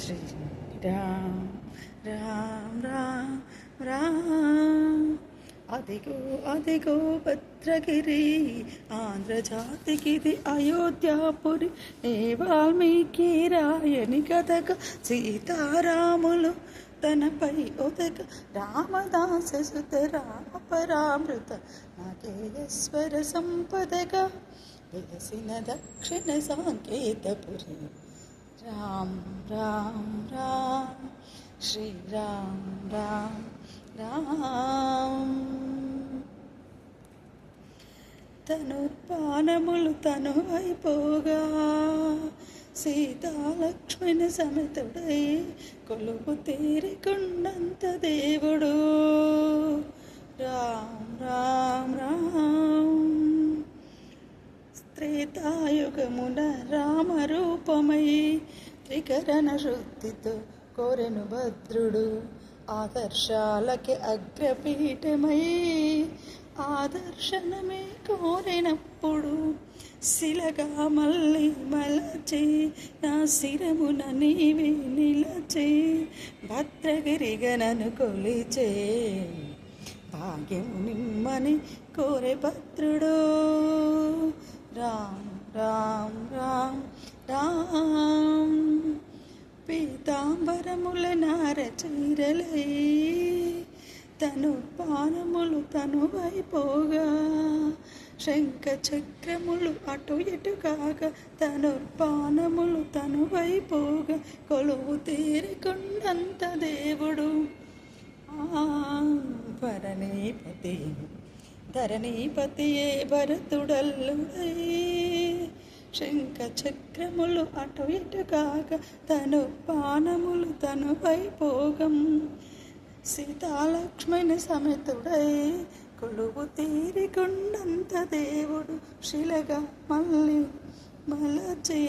శ్రీ రామ్ రామ్ రామ్ రామ్. అదిగో అదిగో భద్రగిరి, ఆంధ్రజాతికిది అయోధ్యాపురి. ఏ వాల్మీకి రాయని కథకు సీతారాములు తనపై ఒదక. రామదాస సుత రామపరామృత నాగేశ్వర సంపదగా వెలసిన దక్షిణ సాంకేతపురి. రామ్ రామ్ రామ్ శ్రీరామ్ రామ్ రామ్. తనుపానములు తను అయిపోగా సీతాలక్ష్మణ సమేతుడై కొలువు తీరికొండంత దేవుడు. రామ్ రామ్ రామ్. త్రేతాయుగమున రామరూపమై త్రికరణ శుద్ధితో కోరెను భద్రుడు. ఆదర్శాలకి అగ్రపీఠమై ఆదర్శనమే కోరినప్పుడు శిలగా మళ్ళీ మలచి నా శిరమున నీవే నిలచి భద్రగిరిగా నన్ను కొలిచే భాగ్యము నిమ్మని కోరే భద్రుడు. రామ్ రామ్ రామ్ రామ్. పీతాంబరముల నారచీరలై తను పానములు తను అయిపోగా శంఖ చక్రములు అటు ఇటు కాక తను పానములు తను అయిపోగా కొలువు తీరికొండంత దేవుడు. భరణీపతి ధరణీపతియే భరతుడల్లుడై శంఖ చక్రములు అటు ఇటు కాక తను పానములు తను వైపోగం సీతాలక్ష్మణ సమేతుడై కొలువు తీరికొండంత దేవుడు శిలగా మళ్ళీ మలచే.